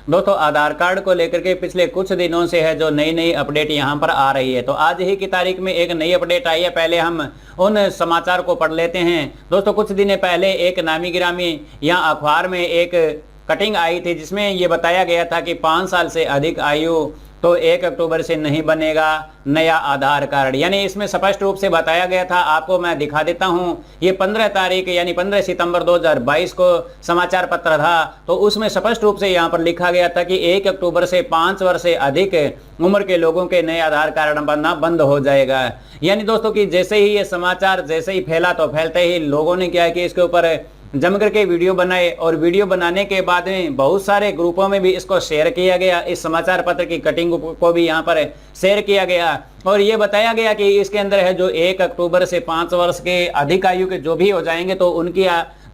दोस्तों आधार कार्ड को लेकर के पिछले कुछ दिनों से है जो नई नई अपडेट यहाँ पर आ रही है। तो आज ही की तारीख में एक नई अपडेट आई है। पहले हम उन समाचार को पढ़ लेते हैं। दोस्तों कुछ दिन पहले एक नामी गिरामी या अखबार में एक कटिंग आई थी जिसमें ये बताया गया था कि 5 साल से अधिक आयु तो 1 अक्टूबर से नहीं बनेगा नया आधार कार्ड। यानी इसमें स्पष्ट रूप से बताया गया था, आपको मैं दिखा देता हूं। ये 15 तारीख यानी 15 सितंबर 2022 को समाचार पत्र था। तो उसमें स्पष्ट रूप से यहाँ पर लिखा गया था कि 1 अक्टूबर से 5 वर्ष से अधिक उम्र के लोगों के नए आधार कार्ड बनना बंद हो जाएगा। यानी दोस्तों कि जैसे ही ये समाचार जैसे ही फैला तो फैलते ही लोगों ने क्या है कि इसके ऊपर जम करके वीडियो बनाए और वीडियो बनाने के बाद में बहुत सारे ग्रुपों में भी इसको शेयर किया गया। इस समाचार पत्र की कटिंग को भी यहाँ पर शेयर किया गया और ये बताया गया कि इसके अंदर है जो 1 अक्टूबर से 5 वर्ष के अधिक आयु के जो भी हो जाएंगे तो उनकी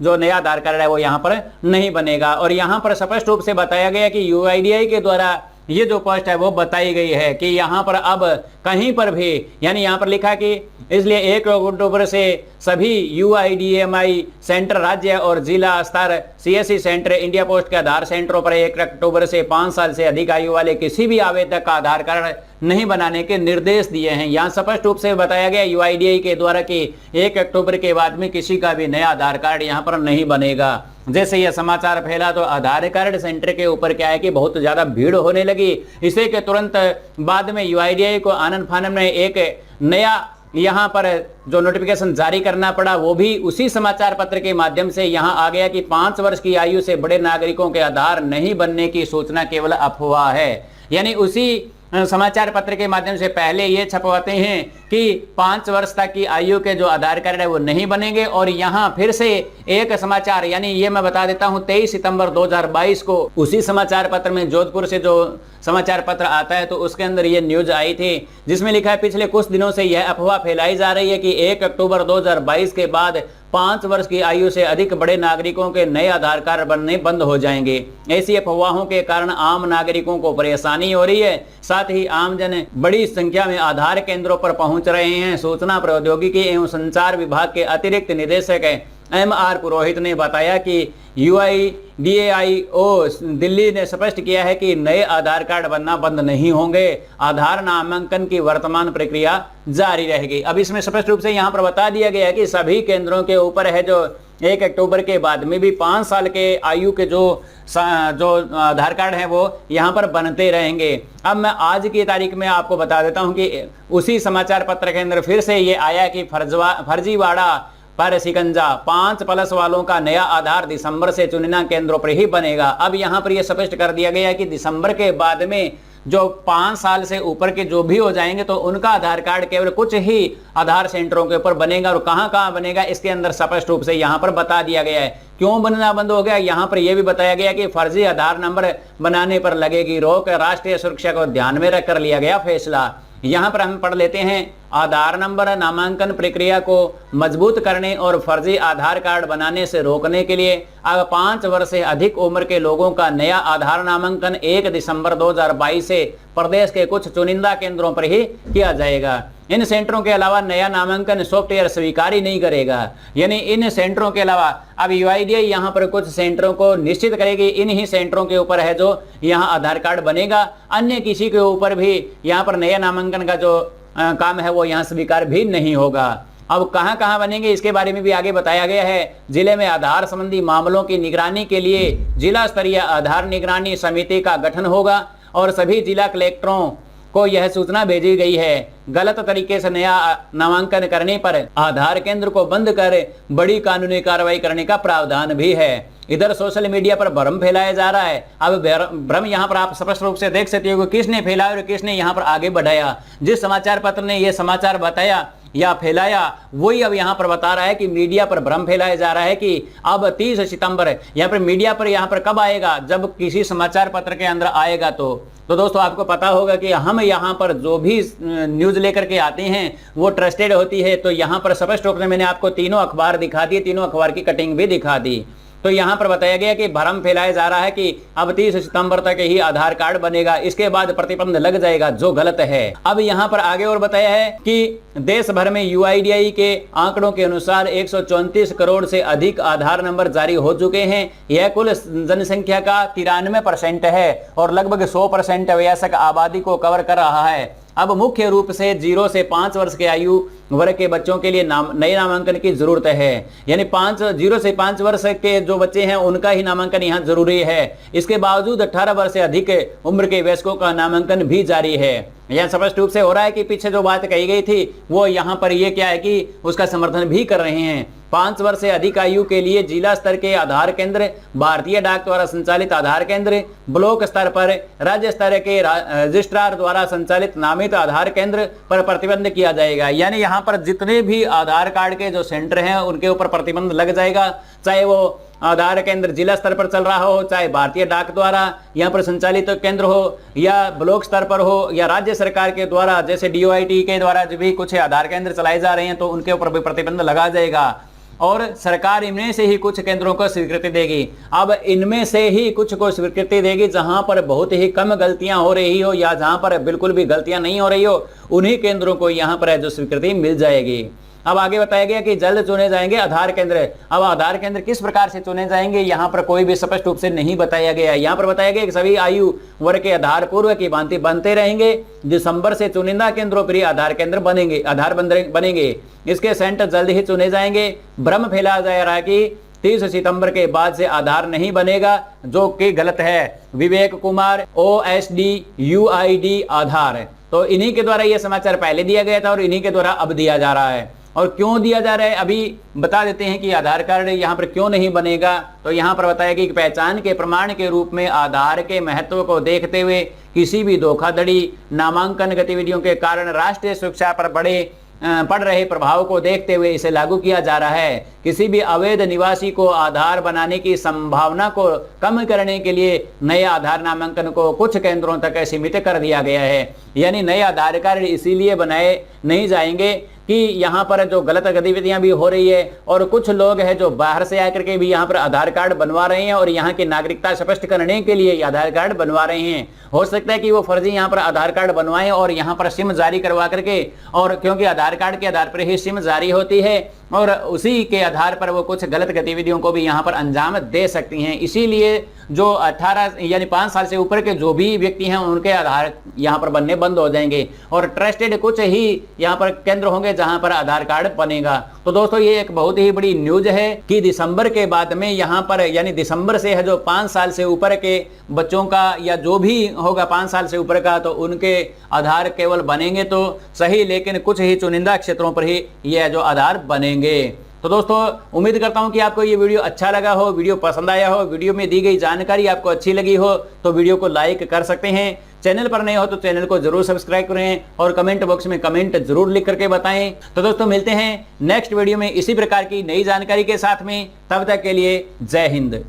जो नया आधार कार्ड है वो यहाँ पर नहीं बनेगा। और यहाँ पर स्पष्ट रूप से बताया गया कि UIDAI के द्वारा ये जो पोस्ट है वो बताई गई है कि यहाँ पर अब कहीं पर भी यानी यहाँ पर लिखा कि इसलिए 1 अक्टूबर से सभी UIDAI सेंटर राज्य और जिला स्तर CSC सेंटर इंडिया पोस्ट के आधार सेंटरों पर 1 अक्टूबर से 5 साल से अधिक आयु वाले किसी भी आवेदक का आधार कार्ड नहीं बनाने के निर्देश दिए हैं। यहाँ स्पष्ट रूप से बताया गया UIDAI के द्वारा कि 1 अक्टूबर के बाद में किसी का भी नया आधार कार्ड यहाँ पर नहीं बनेगा। जैसे यह समाचार फैला तो आधार कार्ड सेंटर के ऊपर क्या है कि बहुत ज्यादा भीड़ होने लगी। इसी के तुरंत बाद में UIDAI को आनन फानन में एक नया यहाँ पर जो नोटिफिकेशन जारी करना पड़ा वो भी उसी समाचार पत्र के माध्यम से यहाँ आ गया कि 5 वर्ष की आयु से बड़े नागरिकों के आधार नहीं बनने की सूचना केवल अफवाह है। यानी उसी समाचार पत्र के माध्यम से पहले ये छपवाते हैं कि 5 वर्ष तक की आयु के जो आधार कार्ड है वो नहीं बनेंगे। और यहाँ फिर से एक समाचार यानी ये मैं बता देता हूँ 23 सितंबर 2022 को उसी समाचार पत्र में जोधपुर से जो समाचार पत्र आता है तो उसके अंदर ये न्यूज आई थी जिसमें लिखा है पिछले कुछ दिनों से यह अफवाह फैलाई जा रही है कि 1 अक्टूबर 2022 के बाद 5 वर्ष की आयु से अधिक बड़े नागरिकों के नए आधार कार्ड बनने बंद हो जाएंगे। ऐसी अफवाहों के कारण आम नागरिकों को परेशानी हो रही है। साथ ही आमजन बड़ी संख्या में आधार केंद्रों पर पहुंच रहे हैं। सूचना प्रौद्योगिकी एवं संचार विभाग के अतिरिक्त निदेशक MR पुरोहित ने बताया कि UIDAI दिल्ली ने स्पष्ट किया है कि नए आधार कार्ड बनना बंद नहीं होंगे। आधार नामांकन की वर्तमान प्रक्रिया जारी रहेगी। अब इसमें स्पष्ट रूप से यहाँ पर बता दिया गया है कि सभी केंद्रों के ऊपर है जो 1 अक्टूबर के बाद में भी 5 साल के आयु के जो आधार कार्ड है वो यहाँ पर बनते रहेंगे। अब मैं आज की तारीख में आपको बता देता हूँ कि उसी समाचार पत्र के अंदर फिर से ये आया कि फर्जीवाड़ा पर शिकंजा 5+ वालों का नया आधार दिसंबर से चुनिंदा केंद्रों पर ही बनेगा। अब यहाँ पर यह स्पष्ट कर दिया गया है कि दिसंबर के बाद में जो 5 साल से ऊपर के जो भी हो जाएंगे तो उनका आधार कार्ड केवल कुछ ही आधार सेंटरों के ऊपर बनेगा। और कहां कहां बनेगा इसके अंदर स्पष्ट रूप से यहाँ पर बता दिया गया है। क्यों बनना बंद हो गया यहाँ पर यह भी बताया गया कि फर्जी आधार नंबर बनाने पर लगेगी रोक। राष्ट्रीय सुरक्षा को ध्यान में रखकर लिया गया फैसला। यहाँ पर हम पढ़ लेते हैं आधार नंबर नामांकन प्रक्रिया को मजबूत करने और फर्जी आधार कार्ड बनाने से रोकने के लिए अब 5 वर्ष से अधिक उम्र के लोगों का नया आधार नामांकन 1 दिसंबर 2022 से प्रदेश के कुछ चुनिंदा केंद्रों पर ही किया जाएगा। इन सेंटरों के अलावा नया नामांकन सॉफ्टवेयर स्वीकार ही नहीं करेगा। यानी इन सेंटरों के अलावा अब UIDAI यहाँ पर कुछ सेंटरों को निश्चित करेगी। इन ही सेंटरों के ऊपर है जो यहाँ आधार कार्ड बनेगा। अन्य किसी के ऊपर भी यहाँ पर नया नामांकन का जो काम है वो यहाँ स्वीकार भी नहीं होगा। अब कहां कहां बनेंगे इसके बारे में भी आगे बताया गया है। जिले में आधार संबंधी मामलों की निगरानी के लिए जिला स्तरीय आधार निगरानी समिति का गठन होगा और सभी जिला कलेक्टरों को यह सूचना भेजी गई है। गलत तरीके से नया नामांकन करने पर आधार केंद्र को बंद कर बड़ी कानूनी कार्रवाई करने का प्रावधान भी है। इधर सोशल मीडिया पर भ्रम फैलाया जा रहा है। अब भ्रम यहाँ पर आप स्पष्ट रूप से देख सकते हो कि किसने फैलाया और किसने यहाँ पर आगे बढ़ाया। जिस समाचार पत्र ने यह समाचार बताया या फैलाया वही अब यहाँ पर बता रहा है कि मीडिया पर भ्रम फैलाया जा रहा है कि अब 30 सितंबर यहाँ पर मीडिया पर यहाँ पर कब आएगा, जब किसी समाचार पत्र के अंदर आएगा। तो दोस्तों आपको पता होगा कि हम यहाँ पर जो भी न्यूज लेकर के आते हैं वो ट्रस्टेड होती है। तो यहाँ पर स्पष्ट रूप से मैंने आपको तीनों अखबार दिखा दिए, तीनों अखबार की कटिंग भी दिखा दी। तो यहाँ पर बताया गया कि भ्रम फैलाया जा रहा है कि अब 30 सितंबर तक ही आधार कार्ड बनेगा, इसके बाद प्रतिबंध लग जाएगा, जो गलत है। अब यहाँ पर आगे और बताया है कि देश भर में UIDAI के आंकड़ों के अनुसार 134 करोड़ से अधिक आधार नंबर जारी हो चुके हैं। यह कुल जनसंख्या का 93% है और लगभग 100% वयस्क आबादी को कवर कर रहा है। अब मुख्य रूप से 0 से 5 वर्ष के आयु वर्ग के बच्चों के लिए नए नामांकन की जरूरत है, यानी 0 से 5 वर्ष के जो बच्चे हैं उनका ही नामांकन यहाँ जरूरी है। इसके बावजूद 18 वर्ष से अधिक उम्र के वयस्कों का नामांकन भी जारी है। यह स्पष्ट रूप से हो रहा है कि पीछे जो बात कही गई थी वो यहाँ पर ये क्या है कि उसका समर्थन भी कर रहे हैं। 5 वर्ष से अधिक आयु के लिए जिला स्तर के आधार केंद्र, भारतीय डाक द्वारा संचालित आधार केंद्र, ब्लॉक स्तर पर राज्य स्तर के रजिस्ट्रार द्वारा संचालित नामित आधार केंद्र पर प्रतिबंध किया जाएगा। यानी यहाँ पर जितने भी आधार कार्ड के जो सेंटर हैं उनके ऊपर प्रतिबंध लग जाएगा, चाहे वो आधार केंद्र जिला स्तर पर चल रहा हो, चाहे भारतीय डाक द्वारा यहाँ पर संचालित केंद्र हो, या ब्लॉक स्तर पर हो, या राज्य सरकार के द्वारा जैसे DOIT के द्वारा जो भी कुछ आधार केंद्र चलाए जा रहे हैं तो उनके ऊपर भी प्रतिबंध लगा जाएगा और सरकार इनमें से ही कुछ केंद्रों को स्वीकृति देगी। अब इनमें से ही कुछ को स्वीकृति देगी जहां पर बहुत ही कम गलतियां हो रही हो या जहां पर बिल्कुल भी गलतियां नहीं हो रही हो, उन्हीं केंद्रों को यहां पर जो स्वीकृति मिल जाएगी। अब आगे बताया गया कि जल्द चुने जाएंगे आधार केंद्र। अब आधार केंद्र किस प्रकार से चुने जाएंगे यहाँ पर कोई भी स्पष्ट रूप से नहीं बताया गया। यहाँ पर बताया गया कि सभी आयु वर्ग के आधार पूर्व की भांति बनते रहेंगे। दिसंबर से चुनिंदा केंद्रों पर आधार केंद्र बनेंगे। इसके सेंटर जल्द ही चुने जाएंगे। भ्रम फैलाया जा रहा है कि 30 सितंबर के बाद से आधार नहीं बनेगा, जो कि गलत है। विवेक कुमार, OSD UID आधार, तो इन्हीं के द्वारा यह समाचार पहले दिया गया था और इन्हीं के द्वारा अब दिया जा रहा है। और क्यों दिया जा रहा है अभी बता देते हैं कि आधार कार्ड यहाँ पर क्यों नहीं बनेगा। तो यहाँ पर बताया कि पहचान के प्रमाण के रूप में आधार के महत्व को देखते हुए किसी भी धोखाधड़ी, नामांकन गतिविधियों के कारण राष्ट्रीय सुरक्षा पर पड़ रहे प्रभाव को देखते हुए इसे लागू किया जा रहा है। किसी भी अवैध निवासी को आधार बनाने की संभावना को कम करने के लिए नए आधार नामांकन को कुछ केंद्रों तक सीमित कर दिया गया है। यानी नए आधार कार्ड इसीलिए बनाए नहीं जाएंगे कि यहाँ पर जो गलत गतिविधियां भी हो रही है और कुछ लोग हैं जो बाहर से आकर के भी यहाँ पर आधार कार्ड बनवा रहे हैं और यहाँ की नागरिकता स्पष्ट करने के लिए आधार कार्ड बनवा रहे हैं। हो सकता है कि वो फर्जी यहाँ पर आधार कार्ड बनवाएं और यहाँ पर सिम जारी करवा करके, और क्योंकि आधार कार्ड के आधार पर ही सिम जारी होती है और उसी के आधार पर वो कुछ गलत गतिविधियों को भी यहाँ पर अंजाम दे सकती हैं। इसीलिए जो 18 यानी 5 साल से ऊपर के जो भी व्यक्ति हैं उनके आधार यहाँ पर बनने बंद हो जाएंगे और ट्रस्टेड कुछ ही यहाँ पर केंद्र होंगे जहाँ पर आधार कार्ड बनेगा। तो दोस्तों ये एक बहुत ही बड़ी न्यूज है कि दिसंबर के बाद में यहाँ पर यानी दिसंबर से है जो 5 साल से ऊपर के बच्चों का या जो भी होगा 5 साल से ऊपर का, तो उनके आधार केवल बनेंगे तो सही, लेकिन कुछ ही चुनिंदा क्षेत्रों पर ही ये जो आधार बनेंगे। तो दोस्तों उम्मीद करता हूं कि आपको ये वीडियो अच्छा लगा हो, वीडियो पसंद आया हो, वीडियो में दी गई जानकारी आपको अच्छी लगी हो तो वीडियो को लाइक कर सकते हैं। चैनल पर नए हो तो चैनल को जरूर सब्सक्राइब करें और कमेंट बॉक्स में कमेंट जरूर लिख करके बताएं। तो दोस्तों मिलते हैं नेक्स्ट वीडियो में इसी प्रकार की नई जानकारी के साथ में, तब तक के लिए जय हिंद।